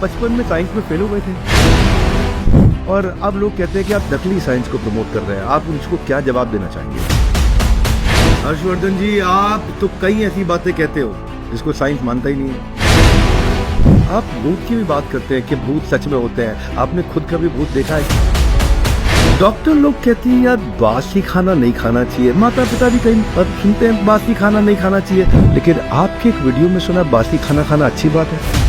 बचपन में साइंस में फेल हो गए थे और अब लोग कहते हैं कि आप नकली साइंस को प्रमोट कर रहे हैं, आप उनको क्या जवाब देना चाहेंगे? हर्षवर्धन जी, आप तो कई ऐसी बातें कहते हो जिसको साइंस मानता ही नहीं है। आप भूत की भी बात करते हैं कि भूत सच में होते हैं, आपने खुद कभी भूत देखा है? डॉक्टर लोग कहते हैं यार बासी खाना नहीं खाना चाहिए, माता पिता भी कहीं सुनते हैं बासी खाना नहीं खाना चाहिए, लेकिन आपके एक वीडियो में सुना बासी खाना खाना अच्छी बात है।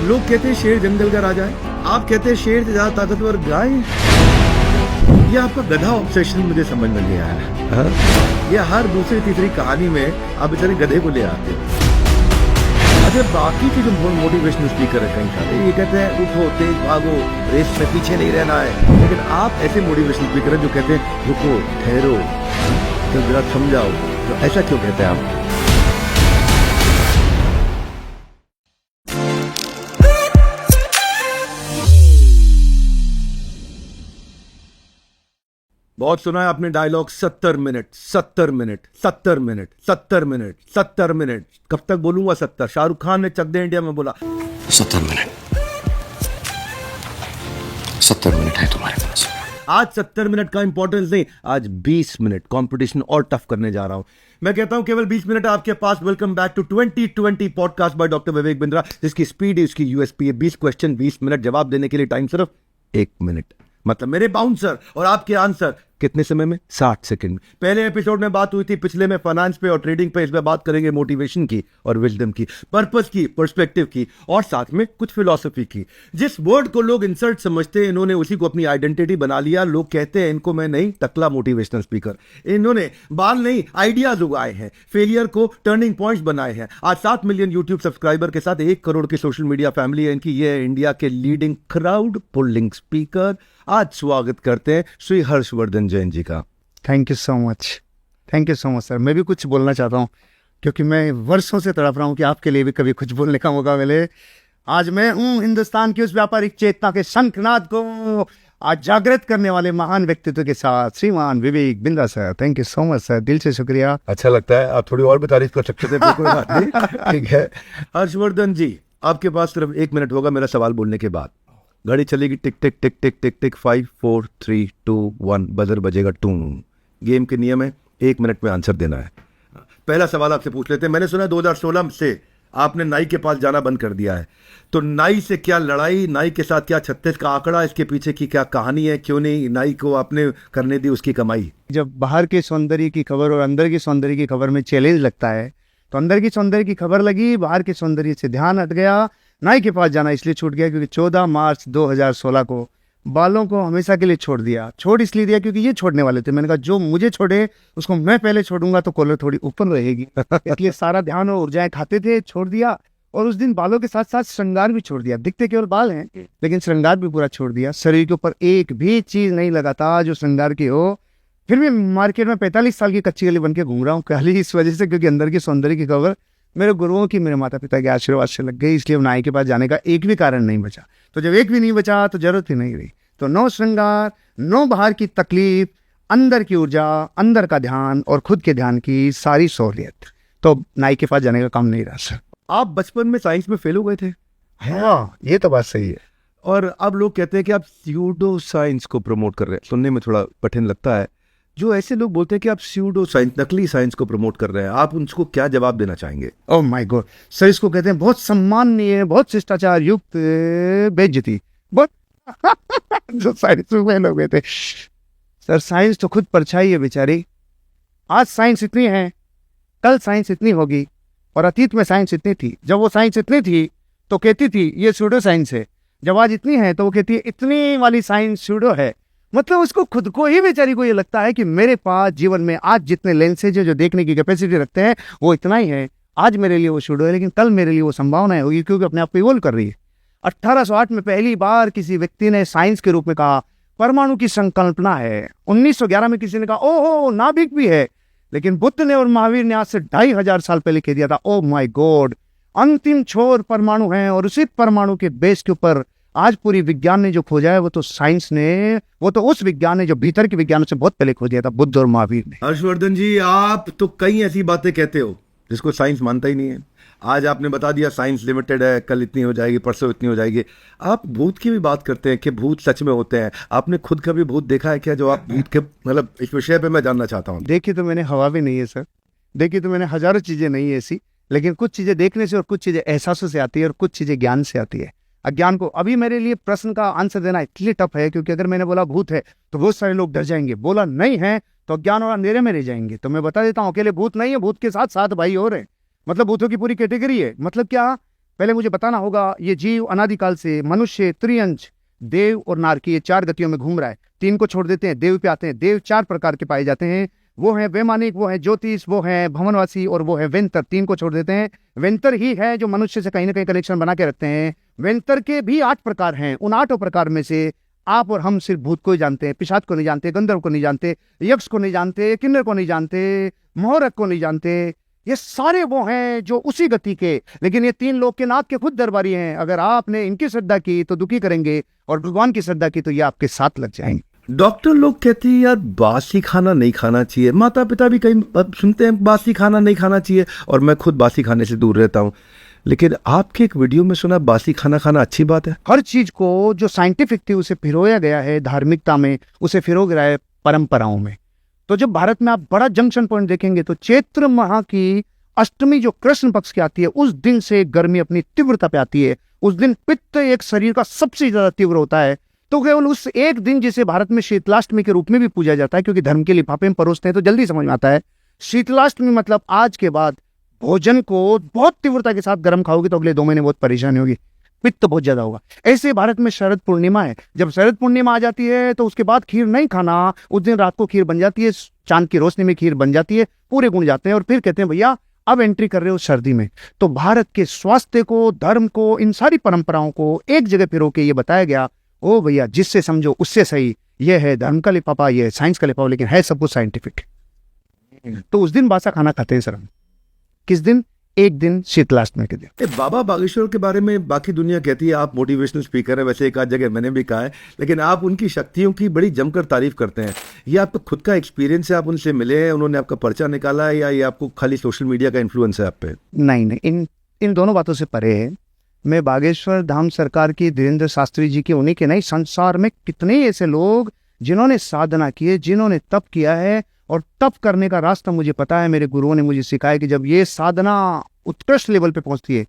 लोग कहते हैं शेर जंगल का राजा है, आप कहते हैं शेर से ज्यादा ताकतवर गाय है। ये आपका गधा ऑब्सेशन मुझे समझ में नहीं आया है। ये हर दूसरी तीसरी कहानी में आप बेचारे गधे को ले आते हो। अच्छा, बाकी के जो मोटिवेशनल स्पीकर है कहीं सारे ये कहते हैं उठो, तेज भागो, रेस में पीछे नहीं रहना है, लेकिन आप ऐसे मोटिवेशनल स्पीकर हैं जो कहते हैं रुको, ठहरो, तो जरा समझाओ, तो ऐसा क्यों कहते हैं आप? बहुत सुना है आपने dialogue 70 minute 70 minute 70 minute 70 minute 70 minute. कब तक बोलूंगा 70? शाहरुख खान ने चक दे इंडिया में बोला 70 मिनट 70 मिनट है तुम्हारे पास। आज 70 मिनट का इंपॉर्टेंस नहीं, आज 20 मिनट कंपटीशन और टफ करने जा रहा हूं। मैं कहता हूं केवल 20 मिनट आपके पास। Welcome back to 2020 podcast by doctor Vivek Bindra, जिसकी स्पीड है, उसकी यूएसपी है 20 क्वेश्चन 20 मिनट, जवाब देने के लिए टाइम सिर्फ 1 मिनट। मतलब मेरे बाउंसर और आपके आंसर कितने समय में? 60 सेकंड में। पहले एपिसोड में बात हुई थी पिछले में फाइनेंस पे और ट्रेडिंग पे, इसमें बात करेंगे मोटिवेशन की और विजडम की, पर्पस की, पर्सपेक्टिव की और साथ में कुछ फिलॉसफी की। जिस वर्ड को लोग इंसल्ट समझते हैं, इन्होंने उसी को अपनी आइडेंटिटी बना लिया। लोग कहते हैं इनको मैं नहीं, टकला मोटिवेशनल स्पीकर। इन्होंने बाल नहीं, आइडियाज उगाए हैं, फेलियर को टर्निंग पॉइंट्स बनाए हैं। आज 7 मिलियन यूट्यूब सब्सक्राइबर के साथ 1 करोड़ की सोशल मीडिया फैमिली है इनकी। ये है इंडिया के लीडिंग क्राउड पुलिंग स्पीकर। आज स्वागत करते हैं श्री हर्षवर्धन जैन जी का। Thank you so much sir. मैं भी कुछ बोलना चाहता हूँ क्योंकि मैं वर्षों से तड़प रहा हूँ कि आपके लिए भी कभी कुछ बोलने का मौका मिले। आज मैं हूँ हिंदुस्तान की उस व्यापारिक चेतना के शंखनाद को आज जागृत करने वाले महान व्यक्तित्व के साथ श्रीमान Vivek Bindra sir. Thank you so much sir, दिल से शुक्रिया। अच्छा लगता है, आप थोड़ी और भी तारीफ कर सकते थे, कोई बात नहीं। ठीक है हर्षवर्धन जी, आपके पास सिर्फ 1 मिनट होगा मेरा सवाल बोलने के बाद। घड़ी चलेगी टिक टिक टिक टिक टिक टिक 5 4 3 2 1, बजर बजेगा टू। गेम के नियम है 1 मिनट में आंसर देना है। पहला सवाल आपसे पूछ लेते हैं। मैंने सुना 2016 से आपने नाई के पास जाना बंद कर दिया है, तो नाई से क्या लड़ाई, नाई के साथ क्या 36 का आंकड़ा, इसके पीछे की क्या कहानी है? क्यों नहीं नाई को आपने करने दी उसकी कमाई? जब बाहर के सौंदर्य की खबर और अंदर की सौंदर्य की खबर में चैलेंज लगता है, तो अंदर की सौंदर्य की खबर लगी, बाहर के सौंदर्य से ध्यान हट गया। नाई के पास जाना इसलिए छूट गया क्योंकि 14 मार्च 2016 को बालों को हमेशा के लिए छोड़ दिया। छोड़ इसलिए दिया क्योंकि ये छोड़ने वाले थे। मैंने कहा जो मुझे छोड़े उसको मैं पहले छोड़ूंगा तो कॉलर थोड़ी ऊपर रहेगी। इसलिए सारा ध्यान और ऊर्जाएं खाते थे, छोड़ दिया। और उस दिन बालों के साथ साथ श्रृंगार भी छोड़ दिया। दिखते केवल बाल हैं लेकिन श्रृंगार भी पूरा छोड़ दिया। शरीर के ऊपर एक भी चीज नहीं लगाता जो श्रृंगार की हो। फिर भी मार्केट में 45 साल की कच्ची गली बन के घूम रहा हूँ, खाली इस वजह से क्योंकि अंदर की सौंदर्य की खबर मेरे गुरुओं की, मेरे माता पिता के आशीर्वाद से लग गई। इसलिए नाई के पास जाने का एक भी कारण नहीं बचा। तो जब एक भी नहीं बचा तो जरूरत ही नहीं रही। तो नो श्रृंगार, नो बाहर की तकलीफ, अंदर की ऊर्जा, अंदर का ध्यान और खुद के ध्यान की सारी सहूलियत। तो नाई के पास जाने का काम नहीं रहा सर। आप बचपन में साइंस में फेल हो गए थे? हाँ, ये तो बात सही है। और अब लोग कहते हैं कि आप स्यूडो साइंस को प्रमोट कर रहे हैं। सुनने में थोड़ा कठिन लगता है। जो ऐसे लोग बोलते हैं कि आप स्यूडो साइंस, नकली साइंस को प्रमोट कर रहे हैं, आप उनको क्या जवाब देना चाहेंगे? ओह माय गॉड सर, इसको कहते हैं बहुत सम्माननीय, बहुत शिष्टाचार युक्त बेइज्जती। बहुत जो साइंस में लोग कहते सर, साइंस तो खुद परछाई है बेचारी। आज साइंस इतनी है, कल साइंस इतनी होगी, और अतीत में साइंस इतनी थी। जब वो साइंस इतनी थी तो कहती थी ये स्यूडो साइंस है। जब आज इतनी है तो वो कहती है इतनी वाली साइंस स्यूडो है। मतलब उसको खुद को ही बेचारी को ये लगता है कि मेरे पास जीवन में आज जितने लेंसेज है जो देखने की कैपेसिटी रखते हैं वो इतना ही है। आज मेरे लिए वो शूडो है लेकिन कल मेरे लिए वो संभावनाएं होगी क्योंकि अपने आप को इवॉल्व कर रही है। 1808 में पहली बार किसी व्यक्ति ने साइंस के रूप में कहा परमाणु की संकल्पना है। 1911 में किसी ने कहा ओहो नाभिक भी है। लेकिन बुद्ध ने और महावीर ने आज से 2500 साल पहले कह दिया था ओ माय गॉड अंतिम छोर परमाणु है। और उसी परमाणु के बेस के ऊपर आज पूरी विज्ञान ने जो खोजा है वो तो साइंस ने, वो तो उस विज्ञान ने जो भीतर के विज्ञान से बहुत पहले खोज दिया था, बुद्ध और महावीर ने। हर्षवर्धन जी, आप तो कई ऐसी बातें कहते हो जिसको साइंस मानता ही नहीं है। आज आपने बता दिया साइंस लिमिटेड है, कल इतनी हो जाएगी, परसों इतनी हो जाएगी। आप भूत की भी बात करते हैं कि भूत सच में होते हैं। आपने खुद कभी भूत देखा है क्या? जो आप भूत के मतलब इस विषय पे मैं जानना चाहता हूँ। देखी तो मैंने हवा भी नहीं है सर, देखी तो मैंने हजारों चीजें नहीं है ऐसी, लेकिन कुछ चीजें देखने से और कुछ चीजें एहसासों से आती है और कुछ चीजें ज्ञान से आती है। अज्ञान को अभी मेरे लिए प्रश्न का आंसर देना इसलिए टफ है क्योंकि अगर मैंने बोला भूत है तो बहुत सारे लोग डर जाएंगे, बोला नहीं है तो अज्ञान और अंधेरे में रह जाएंगे। तो मैं बता देता हूँ, अकेले भूत नहीं है, भूत के साथ सात भाई और हैं, मतलब भूतों की पूरी कैटेगरी है। मतलब क्या, पहले मुझे बताना होगा, ये जीव अनादिकाल से मनुष्य, त्रियंश, देव और नारकी, ये चार गतियों में घूम रहा है। तीन को छोड़ देते हैं, देव पे आते हैं। देव चार प्रकार के पाए जाते हैं, वो है वैमानिक, वो है ज्योतिष, वो है भवनवासी और वो है वेंतर। तीन को छोड़ देते हैं। वेंतर ही है जो मनुष्य से कहीं ना कहीं कनेक्शन बना के रखते हैं। वेंतर के भी 8 प्रकार हैं। उन 8 प्रकार में से आप और हम सिर्फ भूत को ही जानते हैं, पिशाच को नहीं जानते, गंधर्व को नहीं जानते, यक्ष को नहीं जानते, किन्नर को नहीं जानते, मोहरक को नहीं जानते। ये सारे वो हैं जो उसी गति के, लेकिन ये 3 लोग के नाथ के खुद दरबारी हैं। अगर आपने इनकी श्रद्धा की तो दुखी करेंगे और भगवान की श्रद्धा की तो ये आपके साथ लग जाएंगे। डॉक्टर लोग कहते हैं यार बासी खाना नहीं खाना चाहिए, माता पिता भी कहीं सुनते हैं बासी खाना नहीं खाना चाहिए, और मैं खुद बासी खाने से दूर रहता हूँ। लेकिन आपके एक वीडियो में सुना बासी खाना खाना अच्छी बात है। हर चीज को जो साइंटिफिक थी उसे फिरोया गया है धार्मिकता में, उसे फिरो गया है परंपराओं में। तो जब भारत में आप बड़ा जंक्शन पॉइंट देखेंगे तो चैत्र माह की अष्टमी जो कृष्ण पक्ष की आती है, उस दिन से गर्मी अपनी तीव्रता पे आती है। उस दिन पित्त एक शरीर का सबसे ज्यादा तीव्र होता है। तो केवल उस एक दिन, जिसे भारत में शीतलाष्टमी के रूप में भी पूजा जाता है, क्योंकि धर्म के लिफाफे में परोसते हैं तो जल्दी समझ में आता है। शीतलाष्टमी मतलब आज के बाद भोजन को बहुत तीव्रता के साथ गर्म खाओगे तो अगले 2 महीने बहुत परेशानी होगी, पित्त बहुत ज्यादा होगा। ऐसे भारत में शरद पूर्णिमा है। जब शरद पूर्णिमा आ जाती है तो उसके बाद खीर नहीं खाना, उस दिन रात को खीर बन जाती है, चांद की रोशनी में खीर बन जाती है, पूरे गुण जाते हैं और फिर कहते हैं भैया अब एंट्री कर रहे हो सर्दी में। तो भारत के स्वास्थ्य को, धर्म को, इन सारी परंपराओं को एक जगह पिरो के ये बताया गया, ओ भैया जिससे समझो उससे सही, ये है धर्म का लिफाफा, ये है साइंस का लिफाफा, लेकिन है सब कुछ साइंटिफिक। तो उस दिन बासा खाना खाते हैं सर हम। किस दिन? एक दिन शीतलाष्टमी के दिन। बाबा बागेश्वर के बारे में बाकी दुनिया कहती है आप मोटिवेशनल स्पीकर है, वैसे एक आध जगह मैंने भी कहा है, लेकिन आप उनकी शक्तियों की बड़ी जमकर तारीफ करते हैं। ये आपका खुद का एक्सपीरियंस है, आप उनसे मिले हैं, उन्होंने आपका पर्चा निकाला है, या ये आपको खाली सोशल मीडिया का इन्फ्लुएंस है आप पे? नहीं, इन दोनों बातों से परे है। मैं बागेश्वर धाम सरकार की धीरेन्द्र शास्त्री जी के उन्हीं के नहीं, संसार में कितने ऐसे लोग जिन्होंने साधना की है, जिन्होंने तप किया है, और तप करने का रास्ता मुझे पता है। मेरे गुरुओं ने मुझे सिखाया कि जब ये साधना उत्कृष्ट लेवल पे पहुंचती है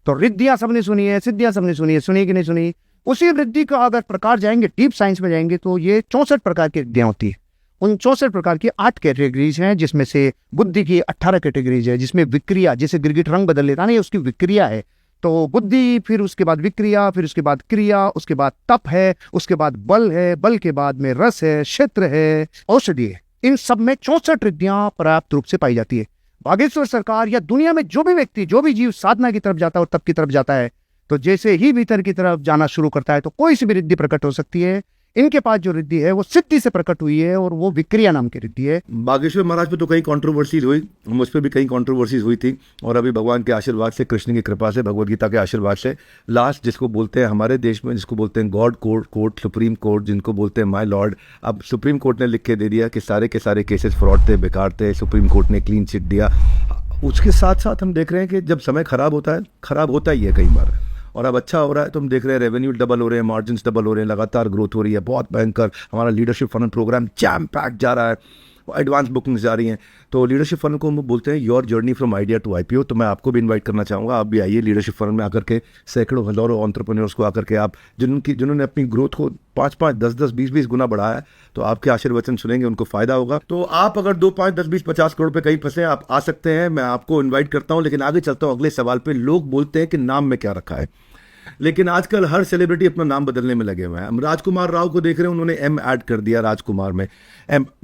तो रिद्धियां सबने सुनी है, सिद्धियां सबने सुनी है, सुनी कि नहीं सुनी? उसी रिद्धि का अगर प्रकार जाएंगे, डीप साइंस में जाएंगे, तो ये 64 प्रकार की रिद्धियां होती है। उन 64 प्रकार की 8 कैटेगरीज हैं, जिसमें से बुद्धि की 18 कैटेगरीज है, जिसमें विक्रिया, जैसे गिरगिट रंग बदल लेता है ना, ये उसकी विक्रिया है। तो बुद्धि, फिर उसके बाद विक्रिया, फिर उसके बाद क्रिया, उसके बाद तप है, उसके बाद बल है, बल के बाद में रस है, क्षेत्र है, औषधि है। इन सब में 64 रिद्धियां पर्याप्त रूप से पाई जाती है। बागेश्वर सरकार या दुनिया में जो भी व्यक्ति, जो भी जीव साधना की तरफ जाता है और तप की तरफ जाता है, तो जैसे ही भीतर की तरफ जाना शुरू करता है तो कोई सी भी रिद्धि प्रकट हो सकती है। इनके पास जो रिद्धि है वो सिद्धि से प्रकट हुई है और वो विक्रिया नाम की रिद्धि है। बागेश्वर महाराज पे तो कई कंट्रोवर्सीज हुई, मुझ पर भी कई कंट्रोवर्सीज हुई थी, और अभी भगवान के आशीर्वाद से, कृष्ण की कृपा से, भगवद गीता के आशीर्वाद से, लास्ट जिसको बोलते हैं हमारे देश में, जिसको बोलते हैं गॉड कोर्ट, सुप्रीम कोर्ट, जिनको बोलते हैं माय लॉर्ड, अब सुप्रीम कोर्ट ने लिख के दे दिया कि सारे के सारे केसेस फ्रॉड थे, बेकार थे। सुप्रीम कोर्ट ने क्लीन चिट दिया। उसके साथ साथ हम देख रहे हैं कि जब समय खराब होता ही है कई बार, और अब अच्छा हो रहा है। तो हम देख रहे हैं रेवेन्यू डबल हो रहे हैं, मार्जिन्स डबल हो रहे हैं, लगातार ग्रोथ हो रही है, बहुत भयंकर। हमारा leadership funnel programme jam pack जा रहा है, एडवांस बुकिंग्स जा रही हैं। तो लीडरशिप फनल को हम बोलते हैं your journey from idea to IPO. तो मैं आपको भी इनवाइट करना चाहूँगा, आप भी आइए लीडरशिप फनल में आकर के, सैकड़ों हजारों एंटरप्रेन्योर्स को आकर के, आप जिन्होंने अपनी ग्रोथ को 5-5, 10-10, 20-20 गुना बढ़ाया है, तो आपके आशीर्वचन सुनेंगे, उनको फायदा होगा। तो आप अगर 2, 5, 10, 20, 50 करोड़ पे कहीं फंसे, आप आ सकते हैं, मैं आपको इन्वाइट करता हूँ। लेकिन आगे चलता हूँ अगले सवाल पे। लोग बोलते हैं कि नाम में क्या रखा है, लेकिन आजकल हर सेलिब्रिटी अपना नाम बदलने में लगे हुए हैं। हम राजकुमार राव को देख रहे हैं, उन्होंने एम ऐड कर दिया राजकुमार में,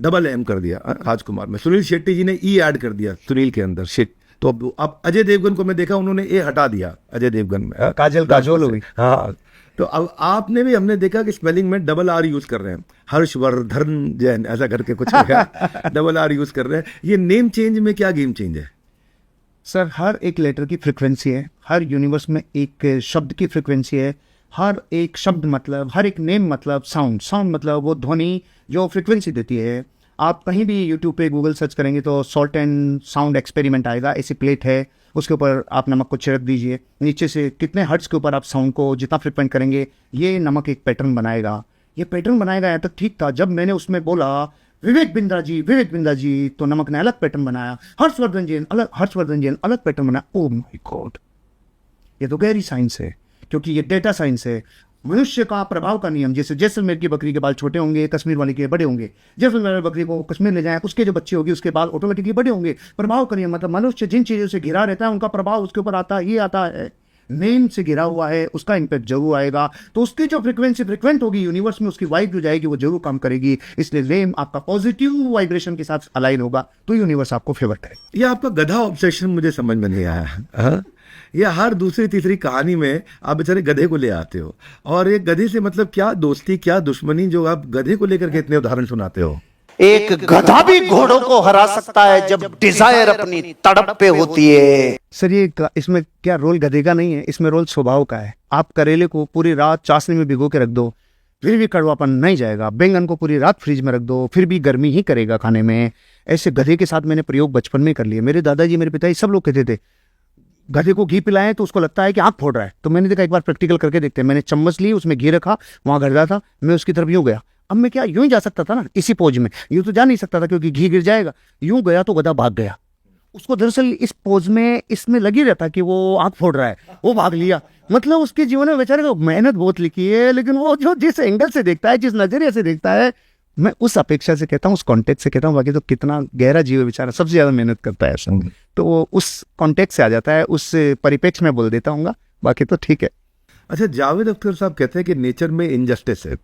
डबल एम कर दिया राजकुमार में। सुनील शेट्टी जी ने ई ऐड कर दिया सुनील के अंदर, शिट। तो अब अजय देवगन को मैं देखा, उन्होंने ए हटा दिया अजय देवगन में, काजोल हो गई। हाँ, तो अब आपने भी, हमने देखा कि स्पेलिंग में डबल आर यूज कर रहे हैं, हर्षवर्धन जैन ऐसा करके कुछ डबल आर यूज कर रहे हैं। ये नेम चेंज में क्या गेम चेंज है? सर, हर एक लेटर की फ्रिक्वेंसी है, हर यूनिवर्स में एक शब्द की फ्रिक्वेंसी है। हर एक शब्द मतलब, हर एक नेम मतलब साउंड मतलब वो ध्वनि जो फ्रिक्वेंसी देती है। आप कहीं भी यूट्यूब पे गूगल सर्च करेंगे तो सॉल्ट एंड साउंड एक्सपेरिमेंट आएगा, ऐसी प्लेट है, उसके ऊपर आप नमक को छिड़क दीजिए, नीचे से कितने हर्ट्ज के ऊपर आप साउंड को जितना फ्रिक्वेंट करेंगे ये नमक एक पैटर्न बनाएगा। ये पैटर्न बनाएगा यहाँ तक ठीक था, जब मैंने उसमें बोला विवेक बिंद्रा जी, तो नमक ने अलग पैटर्न बनाया, हर्षवर्धन जी अलग पैटर्न बनाया। ओ माय गॉड, ये तो गहरी साइंस है, क्योंकि ये डेटा साइंस है। मनुष्य का प्रभाव का नियम, जैसे जैसलमेर की बकरी के बाल छोटे होंगे, कश्मीर वाली के बड़े होंगे। जैसलमेर बकरी को कश्मीर ले जाएं, उसके जो बच्चे होगी उसके बाल ऑटोमेटिकली बड़े होंगे। प्रभाव का नियम मतलब मनुष्य जिन चीज़ों से घिरा रहता है उनका प्रभाव उसके ऊपर आता ही आता है। नेम से घिरा हुआ है, उसका इम्पैक्ट जरूर आएगा, तो उसकी जो फ्रिक्वेंसी फ्रिक्वेंट होगी यूनिवर्स में, उसकी वाइब जो जाएगी वो जरूर काम करेगी। इसलिए नेम आपका पॉजिटिव वाइब्रेशन के साथ अलाइन होगा तो यूनिवर्स आपको फेवर करेगा। ये आपका गधा ऑब्सेशन मुझे समझ में नहीं आया। हाँ? ये हर दूसरी तीसरी कहानी में आप बेचारे गधे को ले आते हो, और ये गधे से मतलब क्या दोस्ती क्या दुश्मनी जो आप गधे को लेकर के इतने उदाहरण सुनाते हो। एक गधा भी घोड़ों को हरा सकता है जब डिजायर अपनी तड़प पे होती है। सर ये इसमें क्या रोल गधे का नहीं है, इसमें रोल स्वभाव का है। आप करेले को पूरी रात चाशनी में भिगो के रख दो, फिर भी कड़वापन नहीं जाएगा। बैंगन को पूरी रात फ्रिज में रख दो, फिर भी गर्मी ही करेगा खाने में। ऐसे गधे के साथ मैंने प्रयोग बचपन में कर लिए। मेरे दादाजी, मेरे पिताजी सब लोग कहते थे गधे को घी पिलाएं तो उसको लगता है कि आंख फोड़ रहा है। तो मैंने देखा एक बार प्रैक्टिकल करके देखते हैं। मैंने चम्मच ली, उसमें घी रखा, वहां गधा था, मैं उसकी तरफ यूं गया। अब मैं क्या यूं ही जा सकता था ना इसी पोज में, यूं तो जा नहीं सकता था क्योंकि घी गिर जाएगा। यूं गया तो गधा भाग गया। उसको दरअसल इस पोज में इसमें लगी रहता कि वो आंख फोड़ रहा है, वो भाग लिया। मतलब उसके जीवन में बेचारे को मेहनत बहुत लिखी है, लेकिन वो जो जिस एंगल से देखता है, जिस नजरिए से देखता है, मैं उस अपेक्षा से कहता हूँ, उस कॉन्टेक्ट से कहता हूँ। बाकी तो कितना गहरा जीव है बेचारा, सबसे ज्यादा मेहनत करता है, तो वो उस कॉन्टेक्ट से आ जाता है, उस परिप्रेक्ष्य में बोल देता हूँ। बाकी तो ठीक है। अच्छा, जावेद अख्तर साहब कहते हैं कि नेचर में इनजस्टिस है।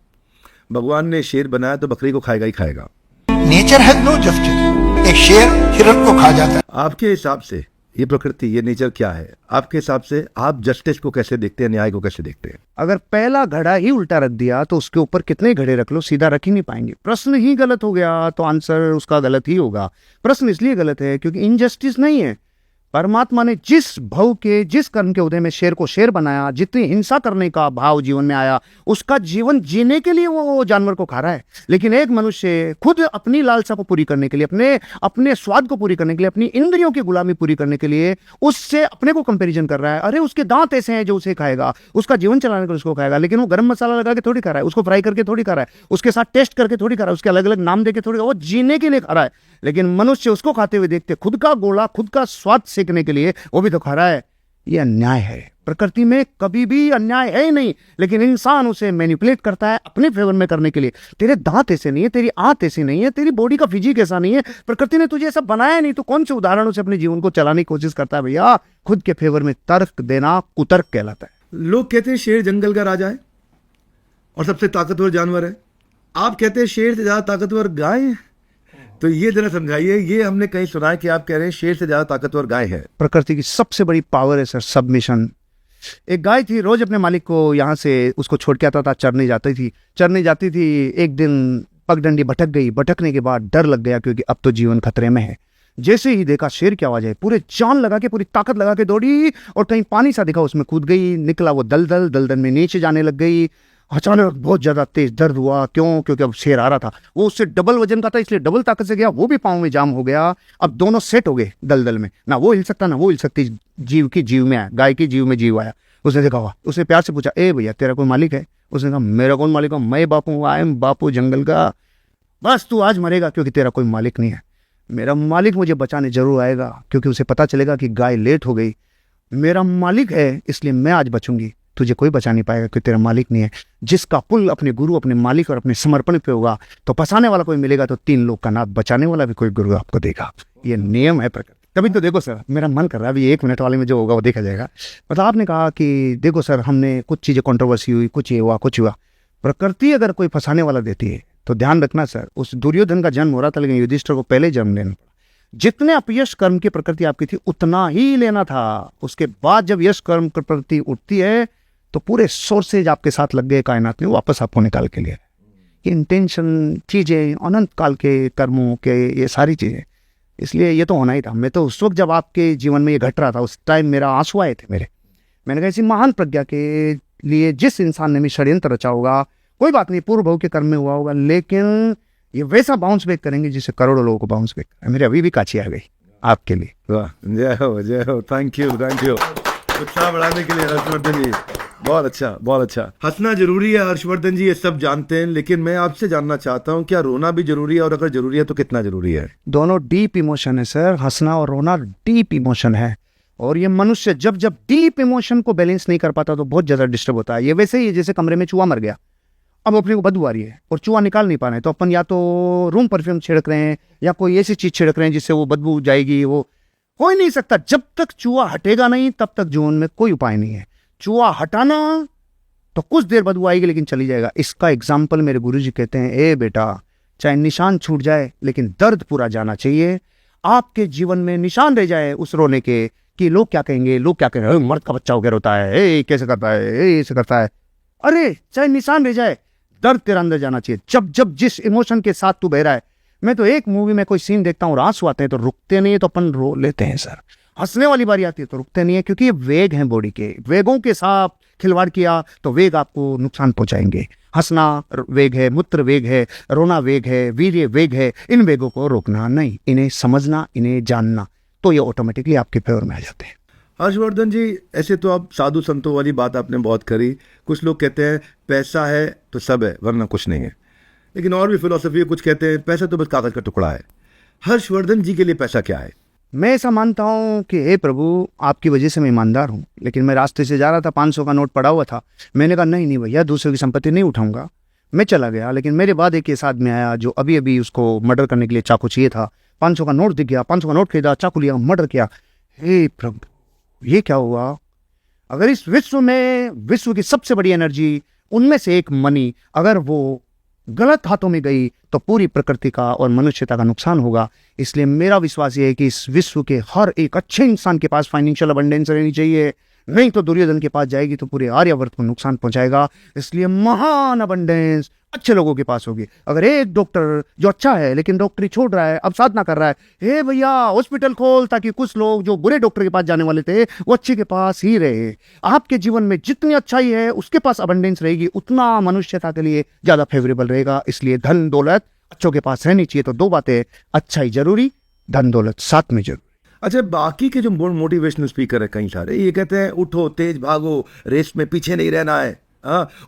भगवान ने शेर बनाया तो बकरी को खाएगा ही खाएगा। Nature has no justice. एक शेर हिरण को खा जाता है। आपके हिसाब से ये प्रकृति, ये नेचर क्या है? आपके हिसाब से आप जस्टिस को कैसे देखते हैं, न्याय को कैसे देखते हैं? अगर पहला घड़ा ही उल्टा रख दिया तो उसके ऊपर कितने घड़े रख लो, सीधा रख ही नहीं पाएंगे। प्रश्न ही गलत हो गया तो आंसर उसका गलत ही होगा। प्रश्न इसलिए गलत है क्योंकि इनजस्टिस नहीं है। परमात्मा ने जिस भव के, जिस कर्म के उदय में शेर को शेर बनाया, जितनी हिंसा करने का भाव जीवन में आया, उसका जीवन जीने के लिए वो जानवर को खा रहा है। लेकिन एक मनुष्य खुद अपनी लालसा को पूरी करने के लिए, अपने स्वाद को पूरी करने के लिए, अपनी इंद्रियों की गुलामी पूरी करने के लिए उससे अपने को कंपैरिजन कर रहा है। अरे उसके दांत ऐसे हैं जो उसे खाएगा, उसका जीवन चलाने के लिए उसको खाएगा, लेकिन वो गरम मसाला लगा के थोड़ी खा रहा है, उसको फ्राई करके थोड़ी खा रहा है, उसके साथ टेस्ट करके थोड़ी खा रहा है, उसके अलग अलग नाम देके थोड़ी, वो जीने के लिए खा रहा है। लेकिन मनुष्य उसको खाते हुए देखते खुद का गोला, खुद का स्वाद सीखने के लिए वो भी तो खा रहा है। ये अन्याय है। प्रकृति में कभी भी अन्याय है ही नहीं, लेकिन इंसान उसे मैनिपुलेट करता है अपने फेवर में करने के लिए। तेरे दांत ऐसे नहीं है, तेरी आंत ऐसी नहीं है, तेरी बॉडी का फिजिक ऐसा नहीं है, प्रकृति ने तुझे ऐसा बनाया नहीं, तो कौन से उदाहरणों से अपने जीवन को चलाने की कोशिश करता है? भैया, खुद के फेवर में तर्क देना कुतर्क कहलाता है। लोग कहते हैं शेर जंगल का राजा है और सबसे ताकतवर जानवर है। आप कहते हैं शेर से ज्यादा ताकतवर गाय है, तो ये जरा समझाइए। ये हमने कहीं सुना है कि आप कह रहे हैं शेर से ज्यादा ताकतवर गाय है। प्रकृति की सबसे बड़ी पावर है सर, सबमिशन। एक गाय थी, रोज अपने मालिक को यहाँ से उसको छोड़ के आता था, चरने जाती थी। एक दिन पगडंडी भटक गई। भटकने के बाद डर लग गया क्योंकि अब तो जीवन खतरे में है। जैसे ही देखा शेर की आवाज है, पूरे जान लगा के, पूरी ताकत लगा के दौड़ी और कहीं पानी सा दिखा, उसमें कूद गई। निकला वो दलदल में नीचे जाने लग गई। अचानक बहुत ज्यादा तेज दर्द हुआ। क्यों? क्योंकि अब शेर आ रहा था, वो उससे डबल वजन का था, इसलिए डबल ताकत से गया। वो भी पाँव में जाम हो गया। अब दोनों सेट हो गए दलदल में, ना वो हिल सकता ना वो हिल सकती। जीव की जीव में आया, गाय की जीव में जीव आया। उसने देखा हुआ, उसने प्यार से पूछा, ए भैया तेरा कोई मालिक है? उसने कहा, मेरा कौन मालिक है? मैं बापू, आई एम बापू जंगल का। बस तू आज मरेगा क्योंकि तेरा कोई मालिक नहीं है। मेरा मालिक मुझे बचाने जरूर आएगा क्योंकि उसे पता चलेगा कि गाय लेट हो गई। मेरा मालिक है इसलिए मैं आज बचूंगी, तुझे कोई बचा नहीं पाएगा क्योंकि तेरा मालिक नहीं है। जिसका पुल अपने गुरु, अपने मालिक और अपने समर्पण पे होगा तो फंसाने वाला कोई मिलेगा तो 3 लोग का नाथ बचाने वाला भी कोई गुरु आपको देगा। ये नियम है प्रकृति। कभी तो देखो सर, मेरा मन कर रहा है अभी 1 मिनट वाले में जो होगा वो देखा जाएगा। मतलब आपने कहा कि देखो सर, हमने कुछ चीजें कंट्रोवर्सी हुई, कुछ ये हुआ, कुछ हुआ। प्रकृति अगर कोई फंसाने वाला देती है तो ध्यान रखना सर, उस दुर्योधन का जन्म हो रहा था लेकिन युधिष्ठिर को पहले जन्म लेना पड़ा। जितने अपयश कर्म की प्रकृति आपकी थी उतना ही लेना था। उसके बाद जब यश कर्म की प्रकृति उठती है तो पूरे सोर्सेज आपके साथ लग गए कायनात में वापस आपको निकाल के लिए। ये इंटेंशन, चीजें, अनंत काल के कर्मों के, ये सारी चीजें, इसलिए ये तो होना ही था। मैं तो उस वक्त जब आपके जीवन में ये घट रहा था उस टाइम मेरा आंसू आए थे मेरे। मैंने कहा इसी महान प्रज्ञा के लिए जिस इंसान ने भी षड्यंत्र रचा होगा, कोई बात नहीं, पूर्व भव के कर्म में हुआ होगा, लेकिन ये वैसा बाउंस बैक करेंगे जिससे करोड़ों लोगों को बाउंस बैक करें। मेरे अभी भी काची आ गई। आपके लिए। वाह, जय हो, थैंक यू। उत्साह बढ़ाने के लिए हर्षवर्धन जी, बहुत अच्छा, बहुत अच्छा। हंसना जरूरी है हर्षवर्धन जी, ये सब जानते हैं, लेकिन मैं आपसे जानना चाहता हूँ क्या रोना भी जरूरी है, और अगर जरूरी है तो कितना जरूरी है? दोनों डीप इमोशन है सर, हंसना और रोना डीप इमोशन है। और ये मनुष्य जब जब डीप इमोशन को बैलेंस नहीं कर पाता तो बहुत ज्यादा डिस्टर्ब होता है। ये वैसे ही है जैसे कमरे में चूहा मर गया, अब अपने को बदबू आ रही है और चूहा निकाल नहीं पा रहे हैं, तो अपन या तो रूम परफ्यूम छिड़क रहे हैं या कोई ऐसी चीज छिड़क रहे हैं जिससे वो बदबू जाएगी। वो हो ही नहीं सकता, जब तक चूहा हटेगा नहीं तब तक जीवन में कोई उपाय नहीं है। चूहा हटाना तो कुछ देर बदबू आएगी लेकिन चली जाएगा। इसका एग्जाम्पल मेरे गुरुजी कहते हैं, ए बेटा, चाहे निशान छूट जाए लेकिन दर्द पूरा जाना चाहिए। आपके जीवन में निशान रह जाए उस रोने के कि लोग क्या कहेंगे, लोग क्या कहेंगे, मर्द का बच्चा हो गया रोता है, ए कैसे करता है, ए ऐसे करता है। अरे चाहे निशान रह जाए, दर्द तेरा अंदर जाना चाहिए। जब जब जिस इमोशन के साथ तू बह रहा है, मैं तो एक मूवी में कोई सीन देखता हूँ और आंसू आते हैं तो रुकते नहीं है, तो अपन रो लेते हैं सर। हंसने वाली बारी आती है तो रुकते नहीं है, क्योंकि ये वेग हैं बॉडी के, वेगों के साथ खिलवाड़ किया तो वेग आपको नुकसान पहुंचाएंगे। हंसना वेग है, मूत्र वेग है, रोना वेग है, वीर्य वेग है। इन वेगों को रोकना नहीं, इन्हें समझना, इन्हें जानना, तो ये ऑटोमेटिकली आपके फेवर में आ जाते हैं। हर्षवर्धन जी, ऐसे तो आप साधु संतों वाली बात आपने बहुत करी। कुछ लोग कहते हैं पैसा है तो सब है वरना कुछ नहीं है, लेकिन और भी फिलोसफी है, कुछ कहते हैं पैसा तो बस कागज का टुकड़ा है। हर्षवर्धन जी के लिए पैसा क्या है? मैं ऐसा मानता हूँ कि हे प्रभु, आपकी वजह से मैं ईमानदार हूँ। लेकिन मैं रास्ते से जा रहा था, 500 का नोट पड़ा हुआ था, मैंने कहा नहीं भैया, दूसरे की संपत्ति नहीं उठाऊंगा। मैं चला गया, लेकिन मेरे बाद एक केस आदमी आया जो अभी अभी उसको मर्डर करने के लिए चाकू चाहिए था। 500 का नोट दिख गया, 500 का नोट खरीदा, चाकू लिया, मर्डर किया। हे प्रभु, ये क्या हुआ? अगर इस विश्व में विश्व की सबसे बड़ी एनर्जी, उनमें से एक मनी, अगर वो गलत हाथों में गई तो पूरी प्रकृति का और मनुष्यता का नुकसान होगा। इसलिए मेरा विश्वास ये है कि इस विश्व के हर एक अच्छे इंसान के पास फाइनेंशियल अबंडेंस रहनी चाहिए, नहीं तो दुर्योधन के पास जाएगी तो पूरे आर्यवर्त को नुकसान पहुंचाएगा। इसलिए महान अबंडेंस अच्छे लोगों के पास होगी। अगर एक डॉक्टर जो अच्छा है लेकिन डॉक्टरी छोड़ रहा है, अब साधना कर रहा है, हे भैया हॉस्पिटल खोल, ताकि कुछ लोग जो बुरे डॉक्टर के पास जाने वाले थे वो अच्छे के पास ही रहे। आपके जीवन में जितनी अच्छाई है उसके पास अबंडेंस रहेगी, उतना मनुष्यता के लिए ज्यादा फेवरेबल रहेगा। इसलिए धन दौलत अच्छों के पास रहनी चाहिए। तो दो बातें, अच्छाई जरूरी, धन दौलत साथ में जरूरी। अच्छा, बाकी के जो मोटिवेशनल स्पीकर है कई सारे, ये कहते हैं उठो, तेज भागो, रेस में पीछे नहीं रहना है,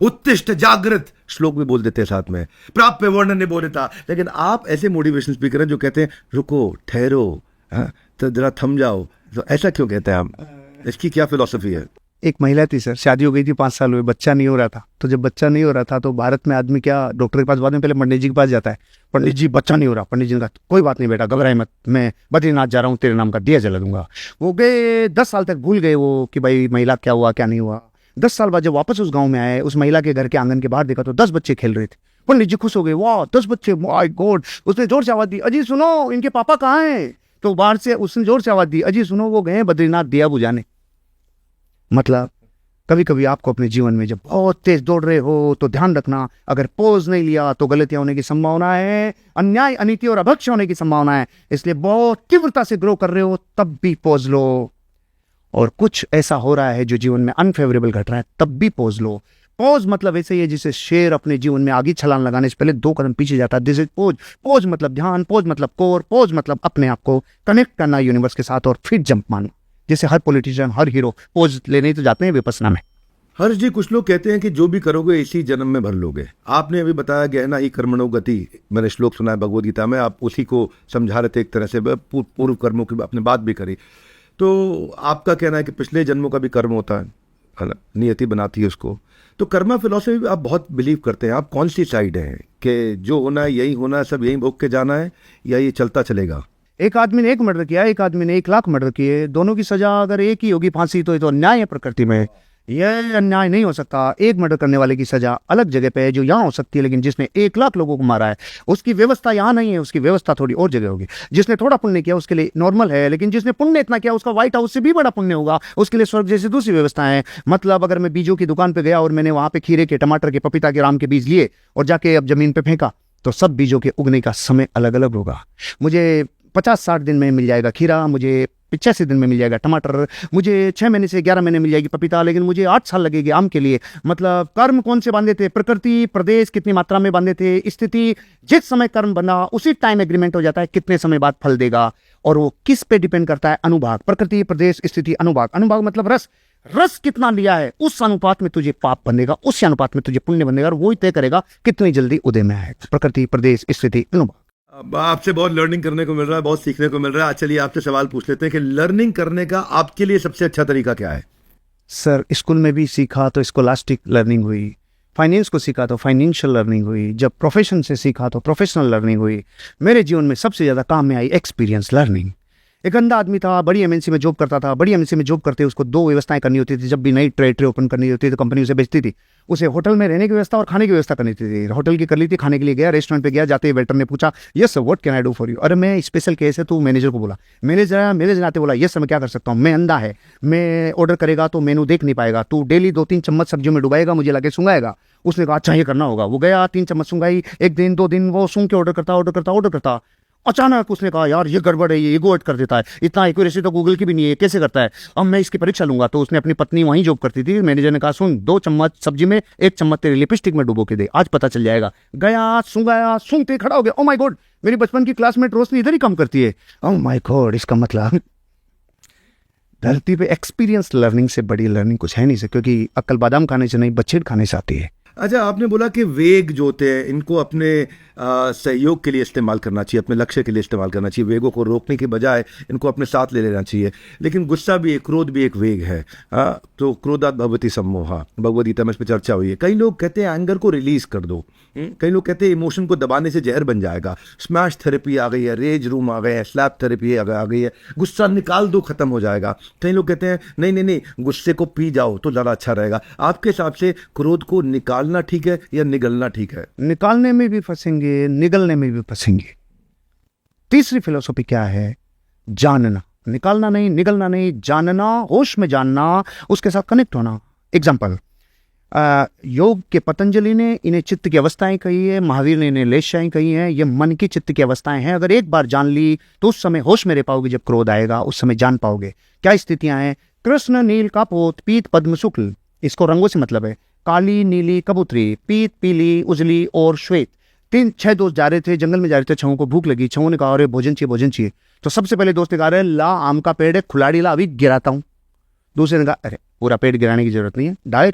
उत्तिष्ठ जागृत श्लोक भी बोल देते हैं साथ में, प्राप्य वर्णन ने बोले था। लेकिन आप ऐसे मोटिवेशनल स्पीकर हैं जो कहते हैं रुको, ठहरो, तो जरा थम जाओ। तो ऐसा क्यों कहते हैं आप? इसकी क्या फिलॉसफी है? एक महिला थी सर, शादी हो गई थी, 5 साल हुए, बच्चा नहीं हो रहा था। तो जब बच्चा नहीं हो रहा था तो भारत में आदमी क्या डॉक्टर के पास, बाद में पहले पंडित जी के पास जाता है, पंडित जी बच्चा नहीं हो रहा, पंडित जी ने कहा कोई बात नहीं बेटा, घबराए मत, मैं बद्रीनाथ जा रहा हूँ, तेरे नाम का दिया जला दूंगा। वो गए, 10 साल तक भूल गए वो कि भाई महिला क्या हुआ क्या नहीं हुआ। 10 साल बाद जब वापस उस गाँव में आए, उस महिला के घर के आंगन के बाहर देखा तो 10 बच्चे खेल रहे थे। पंडित जी खुश हो गए, वाह 10 बच्चे, माय गॉड। उसने जोर से आवाज दी, अजी सुनो इनके पापा कहाँ हैं? तो बाहर से उसने जोर से आवाज दी, अजी सुनो वो गए बद्रीनाथ दिया बुझाने। मतलब कभी कभी आपको अपने जीवन में जब बहुत तेज दौड़ रहे हो तो ध्यान रखना, अगर पोज नहीं लिया तो गलतियां होने की संभावना है, अन्याय, अनीति और अभक्ष होने की संभावना है। इसलिए बहुत तीव्रता से ग्रो कर रहे हो तब भी पोज लो, और कुछ ऐसा हो रहा है जो जीवन में अनफेवरेबल घट रहा है तब भी पोज लो। पोज मतलब ऐसे ही है जिसे शेर अपने जीवन में आगे छलांग लगाने से पहले 2 कदम पीछे जाता है। This is pose. पोज मतलब ध्यान, पोज मतलब कोर, पोज मतलब अपने आप को कनेक्ट करना यूनिवर्स के साथ और फिर जंप मारना। जैसे हर पॉलिटिशियन, हर हीरो पोज लेने तो जाते हैं विपස්සना में। हर्ष जी, कुछ लोग कहते हैं कि जो भी करोगे इसी जन्म में भर लोगे। आपने अभी बताया गहना ही कर्मणो गति, मैंने श्लोक सुना है भगवद गीता में, आप उसी को समझा रहे थे एक तरह से, पूर्व कर्मों की आपने बात भी करी। तो आपका कहना है कि पिछले जन्मों का भी कर्म होता है, नियति बनाती है उसको। तो कर्मा फिलॉसफी में आप बहुत बिलीव करते हैं। आप कौन सी साइड हैं कि जो होना है यही होना है, सब यही भोग के जाना है, या ये चलता चलेगा? एक आदमी ने 1 मर्डर किया, एक आदमी ने 1 लाख मर्डर किए, दोनों की सजा अगर एक ही होगी फांसी, तो ये तो अन्याय है प्रकृति में। यह अन्याय नहीं हो सकता। एक मर्डर करने वाले की सजा अलग जगह पे है जो यहाँ हो सकती है, लेकिन जिसने 1 लाख लोगों को मारा है उसकी व्यवस्था यहाँ नहीं है, उसकी व्यवस्था थोड़ी और जगह होगी। जिसने थोड़ा पुण्य किया उसके लिए नॉर्मल है, लेकिन जिसने पुण्य इतना किया उसका व्हाइट हाउस से भी बड़ा पुण्य होगा, उसके लिए स्वर्ग जैसी दूसरी व्यवस्था है। मतलब अगर मैं बीजों की दुकान पे गया और मैंने वहां पे खीरे के, टमाटर के, पपीता के, राम के बीज लिए और जाके अब जमीन पे फेंका, तो सब बीजों के उगने का समय अलग अलग होगा। मुझे 50-60 दिन में मिल जाएगा खीरा, मुझे 85 दिन में मिल जाएगा टमाटर, मुझे 6 महीने से 11 महीने मिल जाएगी पपीता, लेकिन मुझे 8 साल लगेगी आम के लिए। मतलब कर्म कौन से बांधे थे? प्रकृति, प्रदेश कितनी मात्रा में बांधे थे, स्थिति, जिस समय कर्म बना उसी टाइम एग्रीमेंट हो जाता है कितने समय बाद फल देगा। और वो किस पे डिपेंड करता है? अनुभाग, प्रकृति, प्रदेश, स्थिति, अनुभाग। अनुभाग मतलब रस, रस कितना लिया है उस अनुपात में तुझे पाप बनेगा, उस अनुपात में तुझे पुण्य बनेगा, और वही तय करेगा कितनी जल्दी उदय में आएगा। प्रकृति, प्रदेश, स्थिति, अनुभाग। अब आपसे बहुत लर्निंग करने को मिल रहा है, बहुत सीखने को मिल रहा है। चलिए आपसे सवाल पूछ लेते हैं कि लर्निंग करने का आपके लिए सबसे अच्छा तरीका क्या है? सर स्कूल में भी सीखा तो स्कॉलास्टिक लर्निंग हुई, फाइनेंस को सीखा तो फाइनेंशियल लर्निंग हुई, जब प्रोफेशन से सीखा तो प्रोफेशनल लर्निंग हुई। मेरे जीवन में सबसे ज़्यादा काम में आई एक्सपीरियंस लर्निंग। एक अंधा आदमी था, बड़ी एमएनसी में जॉब करता था। बड़ी एमएनसी में जॉब करते उसको 2 व्यवस्थाएं करनी होती थी। जब भी नई ट्रे ओपन करनी होती थी तो कंपनी उसे बेचती थी। उसे होटल में रहने की व्यवस्था और खाने की व्यवस्था करनी थी। होटल की कर ली थी, खाने के लिए गया, रेस्टोरेंट पे गया, जाते ही वेटर ने पूछा yes sir what can I do for you. अरे मैं स्पेशल केस है, तो मैनेजर को बोला। मैनेजर आते बोला यस सर मैं क्या कर सकता हूँ, मैं अंधा है, मैं ऑर्डर करेगा तो मेनू देख नहीं पाएगा, तू डेली 2-3 चम्मच सब्जियों में डुबाएगा, मुझे लगे सूंघाएगा। उसने कहा अच्छा ये करना होगा। वो गया, 3 चम्मच सूंघाई, 1 दिन 2 दिन वो सूंघ के ऑर्डर करता। अचानक उसने कहा यार ये गड़बड़ है, ये ईगो हर्ट कर देता है, इतना एक्यूरेसी तो गूगल की भी नहीं है, कैसे करता है, अब मैं इसकी परीक्षा लूंगा। तो उसने अपनी पत्नी वहीं जॉब करती थी। मैनेजर ने कहा सुन 2 चम्मच सब्जी में 1 चम्मच तेरे लिपस्टिक में डुबो के दे, आज पता चल जाएगा। गया, सूंघाया, सूंघते खड़ा हो गया। ओ माय गॉड, मेरी बचपन की क्लासमेट रोशनी इधर ही काम करती है। ओ माय गॉड, इसका मतलब धरती पे एक्सपीरियंस लर्निंग से बड़ी लर्निंग कुछ है नहीं सर, क्योंकि अक्ल बादाम खाने से नहीं बच्छेड़ खाने से आती है। अच्छा, आपने बोला कि वेग जो होते हैं इनको अपने सहयोग के लिए इस्तेमाल करना चाहिए, अपने लक्ष्य के लिए इस्तेमाल करना चाहिए। वेगों को रोकने के बजाय इनको अपने साथ ले लेना चाहिए। लेकिन गुस्सा भी एक, क्रोध भी एक वेग है। तो क्रोधात् भवति सम्मोहा, भगवद गीता में इस पर चर्चा हुई है। कई लोग कहते हैं एंगर को रिलीज कर दो, कई लोग कहते हैं इमोशन को दबाने से जहर बन जाएगा। स्मैश थेरेपी आ गई है, रेज रूम आ गए हैं, स्लैप थेरेपी आ गई है, गुस्सा निकाल दो खत्म हो जाएगा। कई लोग कहते हैं नहीं गुस्से को पी जाओ तो ज़्यादा अच्छा रहेगा। आपके हिसाब से क्रोध को निकालना ठीक है या निगलना ठीक है? निकालने में भी फंसेंगे, निगलने में भी फंसेंगे। तीसरी फिलोसॉफी क्या है? जानना, निकालना नहीं, निगलना नहीं, जानना, होश में जानना, उसके साथ कनेक्ट होना। एग्जाम्पल, योग के पतंजलि ने इन्हें चित्त की अवस्थाएं कही है, महावीर ने इन्हें लेशाएं कही हैं। ये मन की चित्त की अवस्थाएं हैं। अगर एक बार जान ली तो उस समय होश में रह पाओगे, जब क्रोध आएगा उस समय जान पाओगे क्या स्थितियां हैं। कृष्ण नील कापोत पीत पद्म शुक्ल, इसको रंगों से मतलब है। काली नीली कबूतरी, पीत पीली उजली और श्वेत। 6 दोस्त जा रहे थे, जंगल में जा रहे थे। छवों को भूख लगी। छवों ने कहा अरे भोजन चाहिए। तो सबसे पहले दोस्त ने कहा अरे ला आम का पेड़ है, खुलाड़ी ला, अभी गिराता हूँ। दूसरे ने कहा अरे पूरा पेड़ गिराने की जरूरत नहीं है, डाले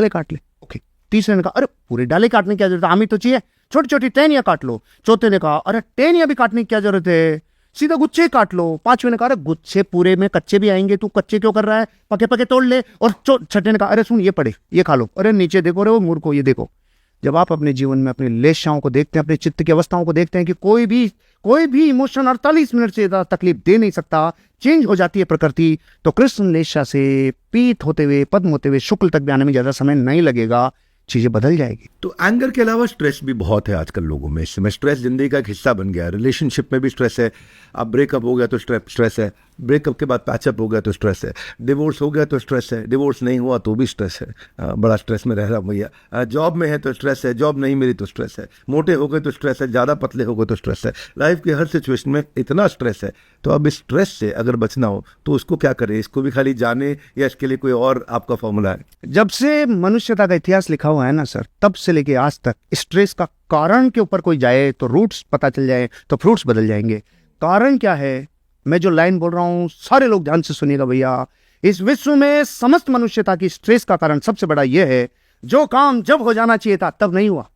काट ले। ओके। तीसरे ने कहा अरे पूरे डाले काटने की क्या जरूरत है, आम ही तो चाहिए, छोटी छोटी टहनियां काट लो। चौथे ने कहा अरे टहनियां भी काटने की क्या जरूरत है, सीधा गुच्छे काट लो। 5वें ने कहा अरे गुच्छे पूरे में कच्चे भी आएंगे, तू कच्चे क्यों कर रहा है, पके तोड़ ले। और 6ठे ने कहा अरे सुन ये पड़े, ये खा लो। अरे नीचे देखो रे वो मूर्खो, ये देखो। जब आप अपने जीवन में अपनी लेशाओं को देखते हैं, अपने चित्त की अवस्थाओं को देखते हैं कि कोई भी इमोशन 48 मिनट से ज़्यादा तकलीफ दे नहीं सकता, चेंज हो जाती है प्रकृति, तो कृष्ण लेशा से पीत होते हुए पद्म होते हुए शुक्ल तक भी आने में ज़्यादा समय नहीं लगेगा, चीज़ें बदल जाएगी। तो एंगर के अलावा स्ट्रेस भी बहुत है आजकल लोगों में। इस समय स्ट्रेस जिंदगी का एक हिस्सा बन गया है। रिलेशनशिप में भी स्ट्रेस है। अब ब्रेकअप हो गया तो स्ट्रेस है, ब्रेकअप के बाद पैचअप हो गया तो स्ट्रेस है, डिवोर्स हो गया तो स्ट्रेस है, डिवोर्स नहीं हुआ तो भी स्ट्रेस है। बड़ा स्ट्रेस में रह रहा हूँ भैया। जॉब में है तो स्ट्रेस है, जॉब नहीं मिली तो स्ट्रेस है, मोटे हो गए तो स्ट्रेस है, ज़्यादा पतले हो गए तो स्ट्रेस है। लाइफ के हर सिचुएशन में इतना स्ट्रेस है। तो अब इस स्ट्रेस से अगर बचना हो तो उसको क्या करें? इसको भी खाली जाने या इसके लिए कोई और आपका फॉर्मूला है? जब से मनुष्यता का इतिहास लिखा हुआ है ना सर, तब से लेके आज तक स्ट्रेस का कारण के ऊपर कोई जाए तो रूट्स पता चल जाए तो फ्रूट्स बदल जाएंगे। कारण क्या है? मैं जो लाइन बोल रहा हूं सारे लोग ध्यान से सुनिएगा भैया। इस विश्व में समस्त मनुष्यता की स्ट्रेस का कारण सबसे बड़ा यह है, जो काम जब हो जाना चाहिए था तब नहीं हुआ,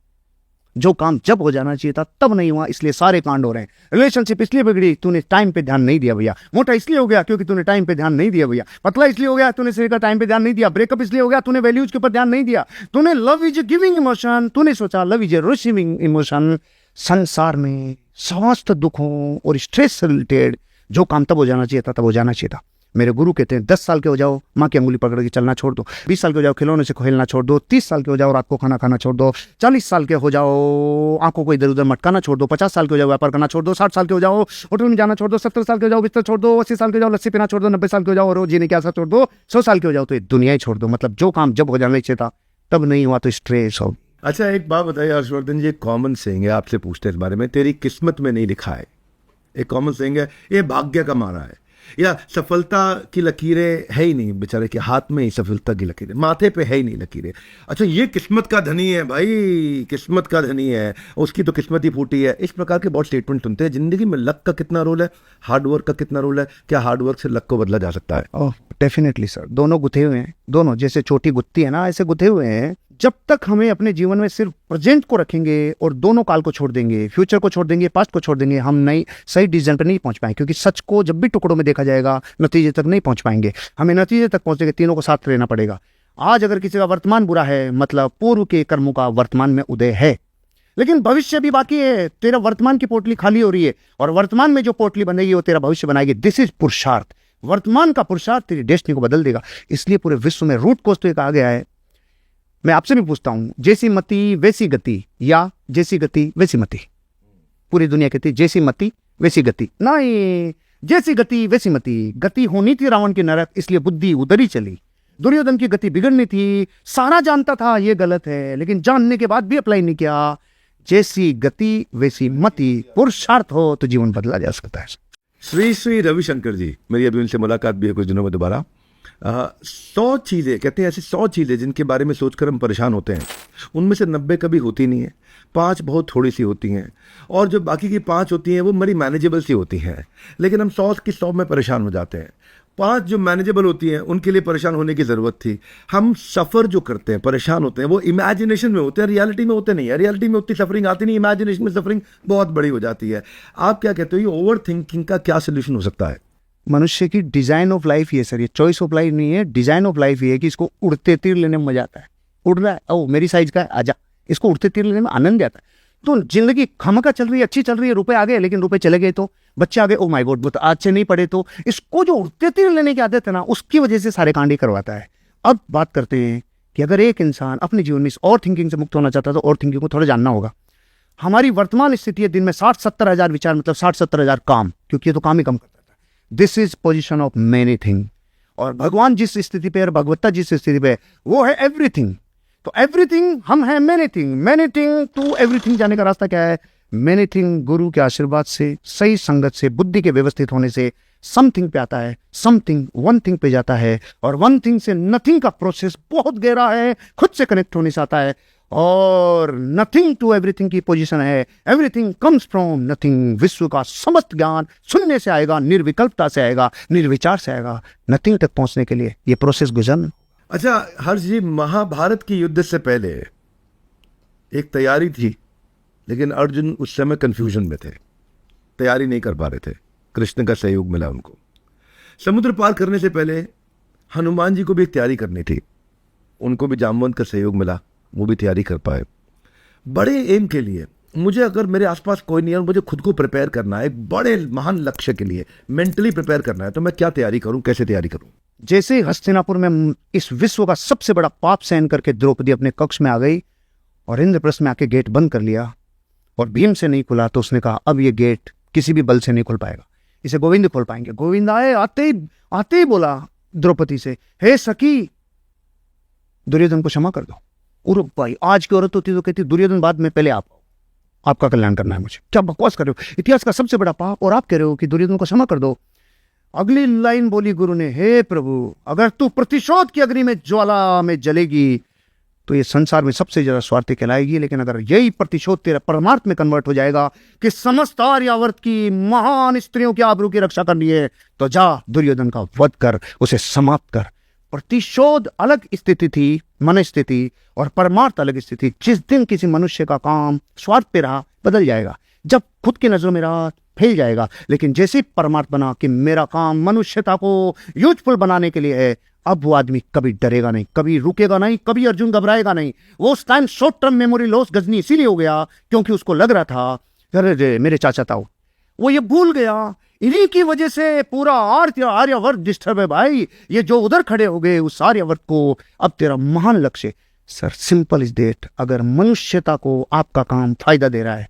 जो काम जब हो जाना चाहिए था तब नहीं हुआ, इसलिए सारे कांड हो रहे हैं। रिलेशनशिप इसलिए बिगड़ी, तूने टाइम पे ध्यान नहीं दिया भैया। मोटा इसलिए हो गया क्योंकि तूने टाइम पे ध्यान नहीं दिया भैया। पतला इसलिए हो गया तूने शरीर का टाइम पे ध्यान नहीं दिया। ब्रेकअप इसलिए हो गया तूने वैल्यूज के ऊपर ध्यान नहीं दिया। तूने love is a giving emotion, तूने सोचा love is a receiving emotion. संसार में समस्त दुखों और स्ट्रेस से रिलेटेड जो काम तब हो जाना चाहिए था तब हो जाना चाहिए था। मेरे गुरु कहते हैं 10 साल के हो जाओ माँ की अंगुली पकड़ के चलना छोड़ दो, 20 साल के हो जाओ खिलौने से खेलना छोड़ दो, 30 साल के हो जाओ रात को खाना खाना छोड़ दो, 40 साल के हो जाओ आंखों को इधर उधर मटकाना छोड़ दो, 50 साल के हो जाओ व्यापार करना छोड़ दो, 60 साल के हो जाओ होटल में जाना छोड़ दो, 70 साल के हो जाओ बिस्तर छोड़ दो, 80 साल के हो जाओ लस्सी पीना छोड़ दो, 90 साल के हो जाओ रोज जीने की आशा छोड़ दो, 100 साल के हो जाओ तो ये दुनिया ही छोड़ दो। मतलब जो काम जब हो जाना चाहिए था तब नहीं हुआ तो स्ट्रेस हो। अच्छा, एक बात बताइए हर्षवर्धन जी, एक कॉमन सेइंग है, आपसे पूछते हैं इस बारे में, तेरी किस्मत में नहीं लिखा है। एक कॉमन सेइंग है, ये भाग्य का मारा है। या सफलता की लकीरें है ही नहीं बेचारे के हाथ में ही, सफलता की लकीरें माथे पे है ही नहीं लकीरें। अच्छा, ये किस्मत का धनी है भाई, किस्मत का धनी है, उसकी तो किस्मत ही फूटी है। इस प्रकार के बहुत स्टेटमेंट सुनते हैं। जिंदगी में लक का कितना रोल है, हार्डवर्क का कितना रोल है, क्या हार्डवर्क से लक को बदला जा सकता है? ओह डेफिनेटली सर, दोनों गुथे हुए हैं, दोनों जैसे छोटी गुत्ती है ना, ऐसे गुथे हुए हैं। जब तक हमें अपने जीवन में सिर्फ प्रेजेंट को रखेंगे और दोनों काल को छोड़ देंगे, फ्यूचर को छोड़ देंगे, पास्ट को छोड़ देंगे, हम नई सही डिसीजन पर नहीं पहुंच पाएंगे। क्योंकि सच को जब भी टुकड़ों में देखा जाएगा नतीजे तक नहीं पहुंच पाएंगे। हमें नतीजे तक पहुंचने के तीनों को साथ लेना पड़ेगा। आज अगर किसी का वर्तमान बुरा है, मतलब पूर्व के कर्मों का वर्तमान में उदय है, लेकिन भविष्य भी बाकी है। तेरा वर्तमान की पोटली खाली हो रही है और वर्तमान में जो पोटली बनेगी वो तेरा भविष्य बनाएगी। दिस इज पुरुषार्थ। वर्तमान का पुरुषार्थ तेरी डेस्टिनी को बदल देगा। इसलिए पूरे विश्व में रूट कोज तो कहा गया है। मैं आपसे भी पूछता हूं, जैसी मति वैसी गति या जैसी गति वैसी मति? पूरी दुनिया कहती है जैसी मति वैसी गति। नहीं, जैसी गति वैसी मति। गति होनी थी रावण की नरक, इसलिए बुद्धि उधर ही चली। दुर्योधन की गति बिगड़नी थी, सारा जानता था ये गलत है, लेकिन जानने के बाद भी अप्लाई नहीं किया। जैसी गति वैसी मति, पुरुषार्थ हो तो जीवन बदला जा सकता है। श्री श्री रविशंकर जी, मेरी अभी उनसे मुलाकात भी है कुछ दिनों में दोबारा। 100 चीज़ें कहते हैं, ऐसी 100 चीज़ें जिनके बारे में सोचकर हम परेशान होते हैं, उनमें से 90 कभी होती नहीं है, 5 बहुत थोड़ी सी होती हैं, और जो बाकी की 5 होती हैं वो बड़ी मैनेजेबल सी होती हैं। लेकिन हम 100 की 100 में परेशान हो जाते हैं। 5 जो मैनेजेबल होती हैं उनके लिए परेशान होने की ज़रूरत थी। हम सफ़र जो करते हैं, परेशान होते हैं, वो इमेजिनेशन में होते हैं, रियलिटी में होते नहीं है। रियलिटी में उतनी सफरिंग आती नहीं, इमेजिनेशन में सफरिंग बहुत बड़ी हो जाती है। आप क्या कहते हो, ये ओवर थिंकिंग का क्या सोल्यूशन हो सकता है? मनुष्य की डिजाइन ऑफ लाइफ ये सर, ये चॉइस ऑफ लाइफ नहीं है, डिजाइन ऑफ लाइफ ये है कि इसको उड़ते तीर लेने में मजा आता है। उड़ रहा है, ओ मेरी साइज का है, आजा। इसको उड़ते तीर लेने में आनंद आता है। तो जिंदगी खामखा चल रही है, अच्छी चल रही है, रुपए आ गए, लेकिन रुपए चले गए तो, बच्चे आ गए, ओ माय गॉड, वो तो आज से नहीं पढ़े तो। इसको जो उड़ते तीर लेने की आदत है ना, उसकी वजह से सारे कांड ही करवाता है। अब बात करते हैं कि अगर एक इंसान अपने जीवन में इस और थिंकिंग से मुक्त होना चाहता है तो और थिंकिंग को थोड़ा जानना होगा। हमारी वर्तमान स्थिति है, दिन में 60-70 हजार विचार, मतलब 60-70 हजार काम, क्योंकि ये तो काम ही कम करता था। This is position of many thing. और भगवान जिस स्थिति पे और भगवत्ता जिस स्थिति पे, वो है एवरीथिंग। तो एवरीथिंग हम हैं many thing. Many thing to everything जाने का रास्ता क्या है? मैनी थिंग गुरु के आशीर्वाद से, सही संगत से, बुद्धि के व्यवस्थित होने से समथिंग पे आता है, समथिंग वन थिंग पे जाता है, और वन थिंग से नथिंग का प्रोसेस बहुत गहरा है, खुद से कनेक्ट होने से आता है। और नथिंग टू एवरीथिंग की पोजीशन है, एवरीथिंग कम्स फ्रॉम नथिंग। विश्व का समस्त ज्ञान शून्य से आएगा, निर्विकल्पता से आएगा, निर्विचार से आएगा। नथिंग तक पहुंचने के लिए ये प्रोसेस गुजरना। अच्छा हर्ष जी, महाभारत की युद्ध से पहले एक तैयारी थी, लेकिन अर्जुन उस समय कंफ्यूजन में थे, तैयारी नहीं कर पा रहे थे। कृष्ण का सहयोग मिला उनको। समुद्र पार करने से पहले हनुमान जी को भी एक तैयारी करनी थी, उनको भी जामवंत का सहयोग मिला, वो भी तैयारी कर पाए। बड़े एम के लिए मुझे, अगर मेरे आसपास कोई नहीं है और मुझे खुद को प्रिपेयर करना है एक बड़े महान लक्ष्य के लिए, मेंटली प्रिपेयर करना है, तो मैं क्या तैयारी करूं, कैसे तैयारी करूं? जैसे हस्तिनापुर में इस विश्व का सबसे बड़ा पाप सहन करके द्रौपदी अपने कक्ष में आ गई और इंद्रप्रस्थ में आके गेट बंद कर लिया, और भीम से नहीं खुला, तो उसने कहा अब ये गेट किसी भी बल से नहीं खुल पाएगा, इसे गोविंद खोल पाएंगे। गोविंद आए, आते ही बोला द्रौपदी से, हे सखी, दुर्योधन को क्षमा कर दो। और भाई आज की औरत होती तो कहती दुर्योधन बाद में, पहले आप, आपका कल्याण करना है मुझे। क्या बकवास कर रहे हो, इतिहास का सबसे बड़ा पाप, और आप कह रहे हो कि दुर्योधन को क्षमा कर दो। अगली लाइन बोली गुरु ने, हे प्रभु, अगर तू प्रतिशोध की अग्नि में ज्वाला में जलेगी तो ये संसार में सबसे ज्यादा स्वार्थी कहलाएगी, लेकिन अगर यही प्रतिशोध तेरा परमार्थ में कन्वर्ट हो जाएगा कि समस्त आर्यावर्त की महान स्त्रियों की आबरू की रक्षा करनी है, तो जा दुर्योधन का वध कर, उसे समाप्त कर। प्रतिशोध अलग स्थिति थी, मन स्थिति, और परमार्थ अलग स्थिति। जिस दिन किसी मनुष्य का काम स्वार्थ पे रहा, बदल जाएगा। जब खुद की नजरों में रहा, फैल जाएगा। लेकिन जैसे परमार्थ बना कि मेरा काम मनुष्यता को यूजफुल बनाने के लिए है, अब वो आदमी कभी डरेगा नहीं, कभी रुकेगा नहीं, कभी अर्जुन घबराएगा नहीं। वो उस time short term memory loss Ghajini इसीलिए हो गया क्योंकि उसको लग रहा था अरे मेरे चाचा ताऊ, वो ये भूल गया। इन्हीं की वजह से पूरा आर्यवर्त डिस्टर्ब है भाई। ये जो उधर खड़े हो गए उस आर्यवर्त को, अब तेरा महान लक्ष्य सर सिंपल इज डेट, अगर मनुष्यता को आपका काम फायदा दे रहा है,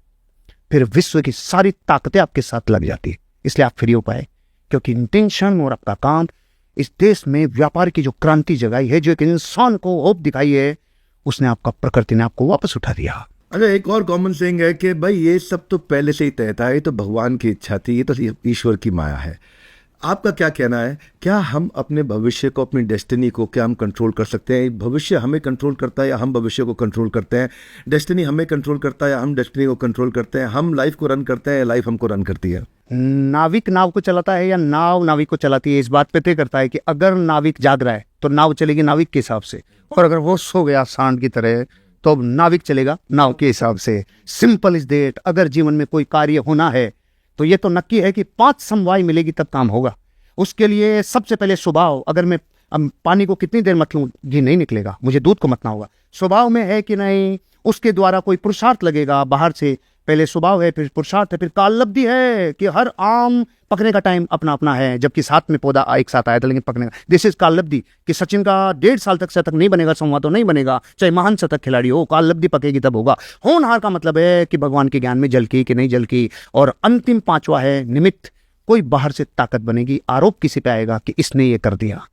फिर विश्व की सारी ताकतें आपके साथ लग जाती है। इसलिए आप फ्री हो पाए, क्योंकि इंटेंशन और आपका काम इस देश में व्यापार की जो क्रांति जगाई है, जो एक इंसान को होप दिखाई है, उसने आपका, प्रकृति ने आपको वापस उठा दिया। अच्छा, एक और कॉमन सेइंग है कि भाई ये सब तो पहले से ही तय था, ये तो भगवान की इच्छा थी, ये तो ईश्वर की माया है। आपका क्या कहना है, क्या हम अपने भविष्य को, अपनी डेस्टिनी को क्या हम कंट्रोल कर सकते हैं? भविष्य हमें कंट्रोल करता है या हम भविष्य को कंट्रोल करते हैं? डेस्टिनी हमें कंट्रोल करता है या हम डेस्टिनी को कंट्रोल करते हैं? हम लाइफ को रन करते हैं या लाइफ हमको रन करती है? नाविक नाव को चलाता है या नाव नाविक को चलाती है, इस बात पे तय करता है कि अगर नाविक जाग रहा है तो नाव चलेगी नाविक के हिसाब से, और अगर वो सो गया सांड की तरह तो अब नाविक चलेगा नाव के हिसाब से। Simple is that. अगर जीवन में कोई कार्य होना है तो ये तो नक्की है कि 5 समवाय मिलेगी तब काम होगा। उसके लिए सबसे पहले स्वभाव, अगर मैं पानी को कितनी देर मत लूँ, घी नहीं निकलेगा, मुझे दूध को मतना होगा। स्वभाव में है कि नहीं, उसके द्वारा कोई पुरुषार्थ लगेगा बाहर से। पहले स्वभाव है, फिर पुरुषार्थ है, फिर कालब्धि है कि हर आम पकने का टाइम अपना अपना है, जबकि साथ में पौधा एक साथ आया था लेकिन पकने का, दिस इज कालब्धि। कि सचिन का 1.5 साल तक शतक नहीं बनेगा, संवाद तो नहीं बनेगा, चाहे महान शतक खिलाड़ी हो, कालब्धि पकेगी तब होगा। होनहार का मतलब है कि भगवान के ज्ञान में झलकी कि नहीं झलकी। और अंतिम 5वां है निमित्त। कोई बाहर से ताकत बनेगी, आरोप किसी पे आएगा कि इसने ये कर दिया।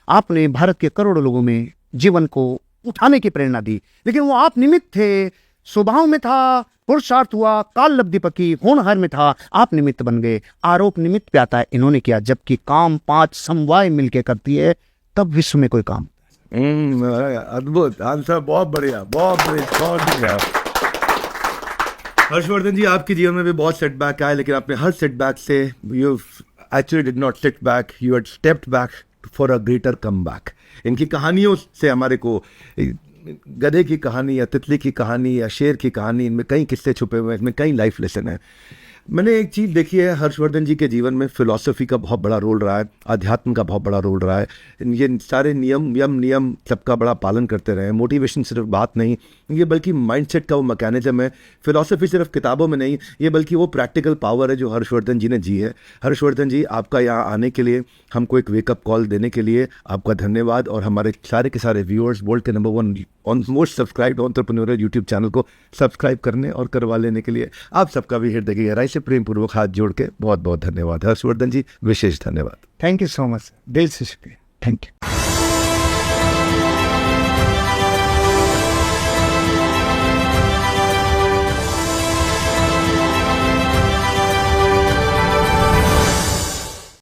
आपने भारत के करोड़ों लोगों में जीवन को उठाने की प्रेरणा दी, लेकिन वो आप निमित्त थे। स्वभाव में था, पुरुषार्थ हुआ, काल लब्धि पकी, होनहार में था, आप निमित्त बन गए। आरोप निमित्त पे आता है, इन्होंने किया, जबकि काम 5 समवाय मिलके करती है, तब विश्व में कोई काम। अद्भुत आंसर, बहुत बढ़िया, बहुत बढ़िया। हर्षवर्धन जी, आपके जीवन में भी बहुत सेटबैक आए, लेकिन आपने हर सेटबैक से you actually did not sit back, you had stepped back for a greater come back. इनकी कहानियों से हमारे को गधे की कहानी या तितली की कहानी या शेर की कहानी, इनमें कई किस्से छुपे हुए हैं, इसमें कई लाइफ लेसन है। मैंने एक चीज़ देखी है हर्षवर्धन जी के जीवन में, फिलॉसफी का बहुत बड़ा रोल रहा है, अध्यात्म का बहुत बड़ा रोल रहा है। ये सारे नियम सबका बड़ा पालन करते रहे। मोटिवेशन सिर्फ बात नहीं, ये बल्कि माइंडसेट का वो मैकेनिज्म है। फिलॉसफी सिर्फ किताबों में नहीं, ये बल्कि वो प्रैक्टिकल पावर है जो हर्षवर्धन जी ने जी है। हर्षवर्धन जी, आपका यहाँ आने के लिए, हमको एक वेकअप कॉल देने के लिए आपका धन्यवाद। और हमारे सारे के सारे व्यूअर्स, वर्ल्ड के number 1 on most subscribed entrepreneur YouTube channel को सब्सक्राइब करने और करवा लेने के लिए आप सबका भी हृदय की गहराई से प्रेम पूर्वक हाथ जोड़ के बहुत बहुत धन्यवाद। हर्षवर्धन जी, विशेष धन्यवाद। थैंक यू सो मच, दिल से शुक्रिया, थैंक यू।